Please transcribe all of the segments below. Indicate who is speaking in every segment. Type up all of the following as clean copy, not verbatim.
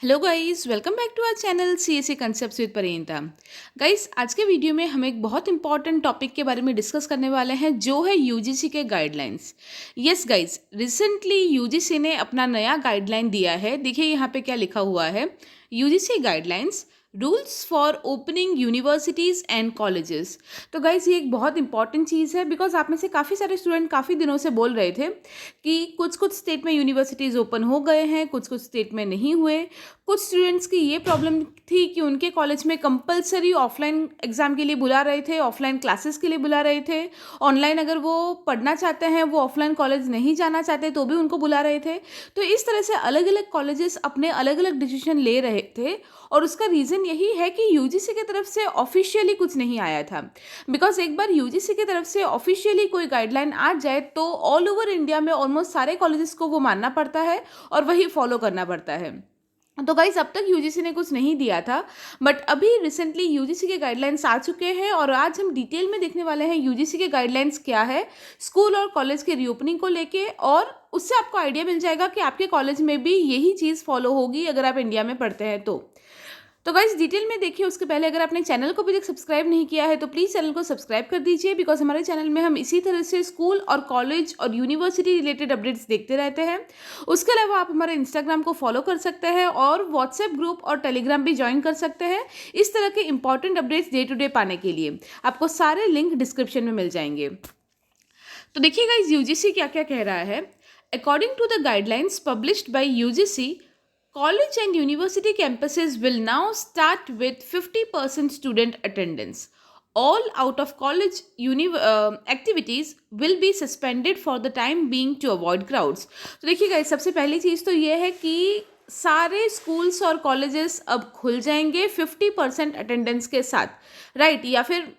Speaker 1: Hello guys, welcome back to our channel CSC concepts with Parineeta. Guys, आज के video में हम एक बहुत इंपॉर्टेंट टॉपिक के बारे में डिस्कस करने वाले हैं जो है यूजीसी के guidelines. Yes guys, recently UGC ने अपना नया गाइडलाइन दिया है। देखिए यहाँ पे क्या लिखा हुआ है, UGC guidelines rules for opening universities and colleges. तो गाइज ये एक बहुत इंपॉर्टेंट चीज़ है, बिकॉज आप में से काफ़ी सारे स्टूडेंट काफ़ी दिनों से बोल रहे थे कि कुछ कुछ स्टेट में यूनिवर्सिटीज़ ओपन हो गए हैं, कुछ कुछ स्टेट में नहीं हुए। कुछ स्टूडेंट्स की ये प्रॉब्लम थी कि उनके कॉलेज में कंपलसरी ऑफलाइन एग्ज़ाम के लिए बुला रहे थे, ऑफलाइन क्लासेस के लिए बुला रहे थे। ऑनलाइन अगर वो पढ़ना चाहते हैं, वो ऑफलाइन कॉलेज नहीं जाना चाहते तो भी उनको बुला रहे थे। तो इस तरह से अलग अलग कॉलेजेस अपने अलग अलग डिसीजन ले रहे थे, और उसका रीज़न यही है कि यूजीसी की तरफ से ऑफिशियली कुछ नहीं आया था। बिकॉज एक बार यूजीसी की तरफ से ऑफिशियली कोई गाइडलाइन आ जाए तो ऑल ओवर इंडिया में ऑलमोस्ट सारे कॉलेजेस को वो मानना पड़ता है और वही फॉलो करना पड़ता है। तो गाइज अब तक यूजीसी ने कुछ नहीं दिया था, बट अभी रिसेंटली यूजीसी के गाइडलाइंस आ चुके हैं और आज हम डिटेल में देखने वाले हैं यूजीसी के गाइडलाइंस क्या है स्कूल और कॉलेज के रीओपनिंग को लेके, और उससे आपको आइडिया मिल जाएगा कि आपके कॉलेज में भी यही चीज़ फॉलो होगी अगर आप इंडिया में पढ़ते हैं तो गाइज डिटेल में देखिए। उसके पहले अगर आपने चैनल को भी तक सब्सक्राइब नहीं किया है तो प्लीज़ चैनल को सब्सक्राइब कर दीजिए, बिकॉज हमारे चैनल में हम इसी तरह से स्कूल और कॉलेज और यूनिवर्सिटी रिलेटेड अपडेट्स देखते रहते हैं। उसके अलावा आप हमारे इंस्टाग्राम को फॉलो कर सकते हैं और व्हाट्सएप ग्रुप और टेलीग्राम भी ज्वाइन कर सकते हैं इस तरह के important updates day to day पाने के लिए। आपको सारे लिंक डिस्क्रिप्शन में मिल जाएंगे। तो देखिए गाइज यूजीसी क्या क्या कह रहा है। According to the guidelines published by UGC, college and university campuses will now start with 50% student attendance. All out of college activities will be suspended for the time being to avoid crowds. तो देखिए guys, सबसे पहली चीज़ तो ये है कि सारे schools और कॉलेजेस अब खुल जाएंगे 50% अटेंडेंस के साथ, राइट। या फिर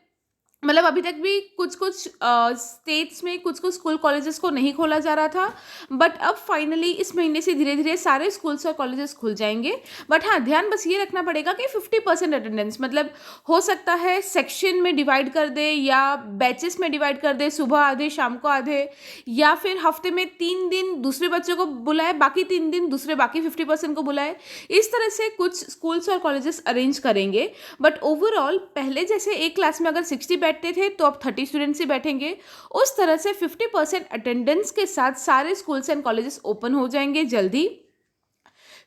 Speaker 1: मतलब अभी तक भी कुछ कुछ स्टेट्स में कुछ कुछ स्कूल कॉलेजेस को नहीं खोला जा रहा था, बट अब फाइनली इस महीने से धीरे धीरे सारे स्कूल्स और कॉलेजेस खुल जाएंगे। बट हाँ, ध्यान बस ये रखना पड़ेगा कि 50% अटेंडेंस मतलब हो सकता है सेक्शन में डिवाइड कर दे या बैचेस में डिवाइड कर दे, सुबह आधे शाम को आधे, या फिर हफ्ते में 3 दिन दूसरे बच्चों को बुलाए, बाकी 3 दिन दूसरे बाकी 50% को बुलाए। इस तरह से कुछ स्कूल्स और कॉलेजेस अरेंज करेंगे। बट ओवरऑल पहले जैसे एक क्लास में अगर 60 बैठते थे तो अब 30 स्टूडेंट्स ही बैठेंगे। उस तरह से 50% अटेंडेंस के साथ सारे स्कूल्स एंड कॉलेजेस ओपन हो जाएंगे जल्दी।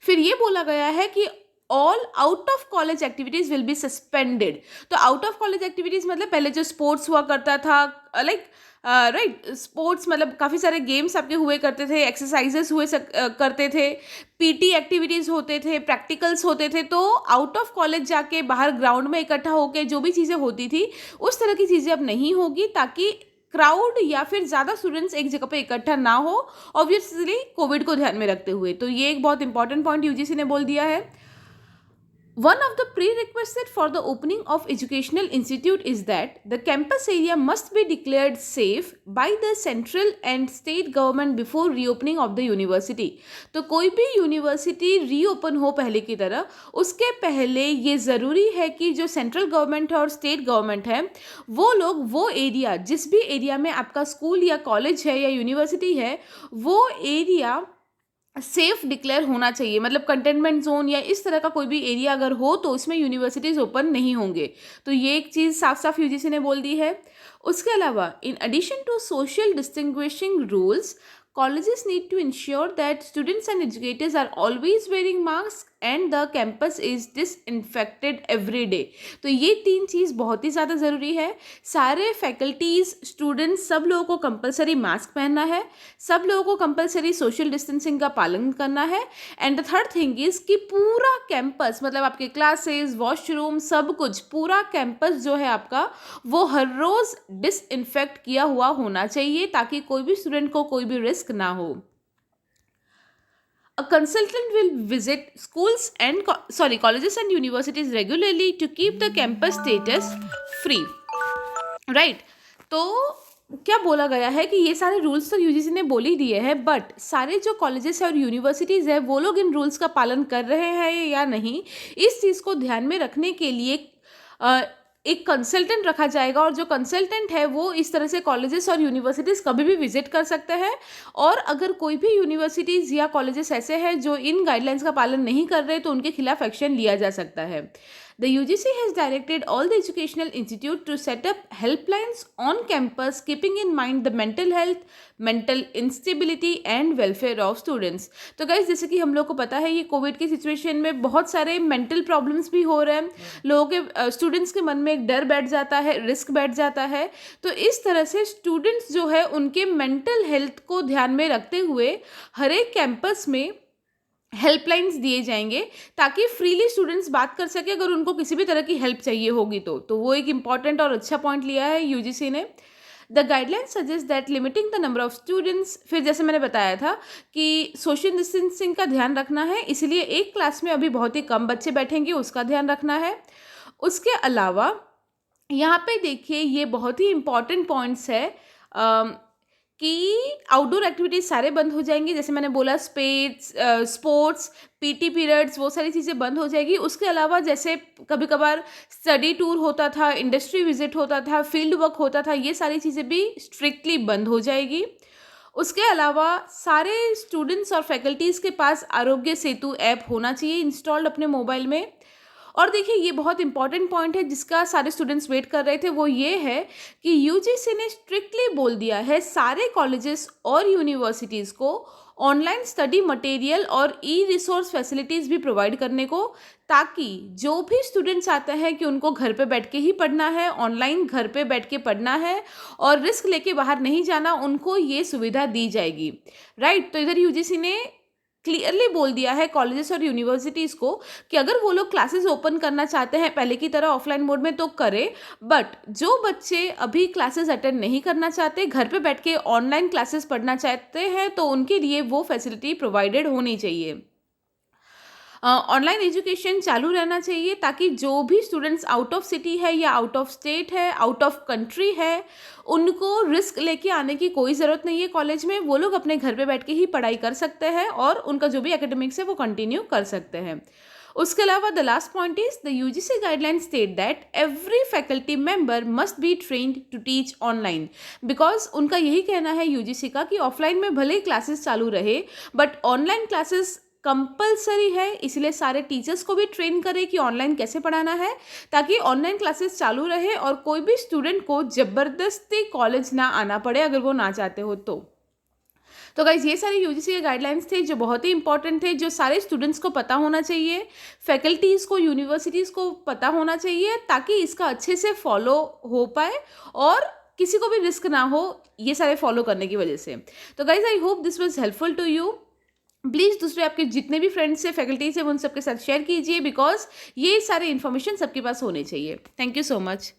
Speaker 1: फिर ये बोला गया है कि all out of college activities will be suspended. तो आउट ऑफ कॉलेज एक्टिविटीज मतलब पहले जो स्पोर्ट्स हुआ करता था, लाइक राइट, स्पोर्ट्स मतलब काफ़ी सारे गेम्स आपके हुए करते थे, एक्सरसाइजेस करते थे, पीटी एक्टिविटीज़ होते थे, प्रैक्टिकल्स होते थे। तो आउट ऑफ कॉलेज जाके बाहर ग्राउंड में इकट्ठा होकर जो भी चीज़ें होती थी उस तरह की चीज़ें अब नहीं होगी, ताकि क्राउड या फिर ज़्यादा स्टूडेंट्स एक जगह पे इकट्ठा ना हो, ऑब्वियसली कोविड को ध्यान में रखते हुए। तो ये एक बहुत इंपॉर्टेंट पॉइंट यूजीसी ने बोल दिया है। One of the prerequisites for the opening of educational institute is that the campus area must be declared safe by the central and state government before reopening of the university. तो कोई भी university reopen हो पहले की तरह, उसके पहले ये ज़रूरी है कि जो सेंट्रल गवर्नमेंट है और स्टेट गवर्नमेंट है वो लोग वो एरिया, जिस भी एरिया में आपका स्कूल या कॉलेज है या यूनिवर्सिटी है, वो एरिया सेफ डिक्लेयर होना चाहिए। मतलब कंटेनमेंट जोन या इस तरह का कोई भी एरिया अगर हो तो उसमें यूनिवर्सिटीज़ ओपन नहीं होंगे। तो ये एक चीज़ साफ साफ यूजीसी ने बोल दी है। उसके अलावा in addition to social distinguishing rules, colleges need to ensure that students and educators are always wearing masks and the campus is disinfected every day. तो ये 3 चीज़ बहुत ही ज़्यादा ज़रूरी है। सारे फैकल्टीज़, स्टूडेंट्स, सब लोगों को कंपलसरी मास्क पहनना है, सब लोगों को कंपलसरी सोशल डिस्टेंसिंग का पालन करना है। And the third thing is कि पूरा कैंपस मतलब आपके क्लासेस, वॉशरूम, सब कुछ, पूरा कैंपस जो है आपका वो हर रोज़ डिसइंफेक्ट किया हुआ होना चाहिए, ताकि कोई भी स्टूडेंट को कोई भी रिस्क ना हो। A consultant will visit colleges and universities regularly to keep the campus status free, right? तो क्या बोला गया है कि ये सारे रूल्स तो यूजीसी ने बोल ही दिए हैं, बट सारे जो कॉलेजेस है और यूनिवर्सिटीज़ है वो लोग इन रूल्स का पालन कर रहे हैं या नहीं, इस चीज़ को ध्यान में रखने के लिए एक कंसल्टेंट रखा जाएगा और जो कंसल्टेंट है वो इस तरह से कॉलेजेस और यूनिवर्सिटीज़ कभी भी विजिट कर सकते हैं। और अगर कोई भी यूनिवर्सिटीज़ या कॉलेजेस ऐसे हैं जो इन गाइडलाइंस का पालन नहीं कर रहे तो उनके खिलाफ एक्शन लिया जा सकता है। The UGC has directed all the educational institute to set up helplines on campus, keeping in mind the mental health, mental instability and welfare of students. तो गाइज जैसे कि हम लोग को पता है ये कोविड की सिचुएशन में बहुत सारे मेंटल प्रॉब्लम्स भी हो रहे हैं, लोगों के स्टूडेंट्स के मन में एक डर बैठ जाता है, रिस्क बैठ जाता है। तो इस तरह से स्टूडेंट्स जो है उनके मेंटल हेल्थ को ध्यान में रखते हुए हर एक कैंपस में हेल्पलाइंस दिए जाएंगे ताकि फ्रीली स्टूडेंट्स बात कर सके अगर उनको किसी भी तरह की हेल्प चाहिए होगी तो वो एक इम्पॉर्टेंट और अच्छा पॉइंट लिया है यूजीसी ने। The guideline suggest that limiting the number of students, फिर जैसे मैंने बताया था कि सोशल डिस्टेंसिंग का ध्यान रखना है, इसलिए एक क्लास में अभी बहुत ही कम बच्चे बैठेंगे, उसका ध्यान रखना है। उसके अलावा यहाँ पे देखिए ये बहुत ही इम्पॉर्टेंट पॉइंट्स है कि आउटडोर एक्टिविटीज़ सारे बंद हो जाएंगे, जैसे मैंने बोला स्पोर्ट्स, पीटी पीरियड्स, वो सारी चीज़ें बंद हो जाएगी। उसके अलावा जैसे कभी कभार स्टडी टूर होता था, इंडस्ट्री विजिट होता था, फील्ड वर्क होता था, ये सारी चीज़ें भी स्ट्रिक्टली बंद हो जाएगी। उसके अलावा सारे स्टूडेंट्स और फैकल्टीज़ के पास आरोग्य सेतु ऐप होना चाहिए इंस्टॉल्ड अपने मोबाइल में। और देखिए ये बहुत इंपॉर्टेंट पॉइंट है जिसका सारे स्टूडेंट्स वेट कर रहे थे, वो ये है कि यूजीसी ने स्ट्रिक्टली बोल दिया है सारे कॉलेजेस और यूनिवर्सिटीज़ को ऑनलाइन स्टडी मटेरियल और ई रिसोर्स फैसिलिटीज़ भी प्रोवाइड करने को, ताकि जो भी स्टूडेंट्स आते हैं कि उनको घर पे बैठ के ही पढ़ना है, ऑनलाइन घर पे बैठ के पढ़ना है और रिस्क लेके बाहर नहीं जाना, उनको ये सुविधा दी जाएगी। राइट, तो इधर यूजीसी ने क्लियरली बोल दिया है कॉलेजेस और यूनिवर्सिटीज़ को कि अगर वो लोग क्लासेस ओपन करना चाहते हैं पहले की तरह ऑफलाइन मोड में तो करें, बट जो बच्चे अभी क्लासेस अटेंड नहीं करना चाहते, घर पे बैठ के ऑनलाइन क्लासेस पढ़ना चाहते हैं, तो उनके लिए वो फैसिलिटी प्रोवाइडेड होनी चाहिए। ऑनलाइन एजुकेशन चालू रहना चाहिए ताकि जो भी स्टूडेंट्स आउट ऑफ सिटी है या आउट ऑफ स्टेट है, आउट ऑफ कंट्री है, उनको रिस्क लेके आने की कोई ज़रूरत नहीं है कॉलेज में, वो लोग अपने घर पे बैठ के ही पढ़ाई कर सकते हैं और उनका जो भी एकेडमिक्स है वो कंटिन्यू कर सकते हैं। उसके अलावा the last point is the UGC guideline state that every faculty member must be trained to teach online, because उनका यही कहना है यूजीसी का कि ऑफलाइन में भले ही क्लासेस चालू रहे बट ऑनलाइन क्लासेस कंपलसरी है, इसलिए सारे टीचर्स को भी ट्रेन करें कि ऑनलाइन कैसे पढ़ाना है ताकि ऑनलाइन क्लासेस चालू रहे और कोई भी स्टूडेंट को ज़बरदस्ती कॉलेज ना आना पड़े अगर वो ना चाहते हो तो गाइज ये सारे यूजीसी के गाइडलाइंस थे जो बहुत ही इंपॉर्टेंट थे, जो सारे स्टूडेंट्स को पता होना चाहिए, फैकल्टीज़ को, यूनिवर्सिटीज़ को पता होना चाहिए ताकि इसका अच्छे से फॉलो हो पाए और किसी को भी रिस्क ना हो ये सारे फॉलो करने की वजह से। तो guys I hope this was helpful to you. Please दूसरे आपके जितने भी फ्रेंड्स से, फैकल्टीज हैं, उन सबके साथ शेयर कीजिए बिकॉज ये सारे इन्फॉर्मेशन सबके पास होने चाहिए। Thank you so much.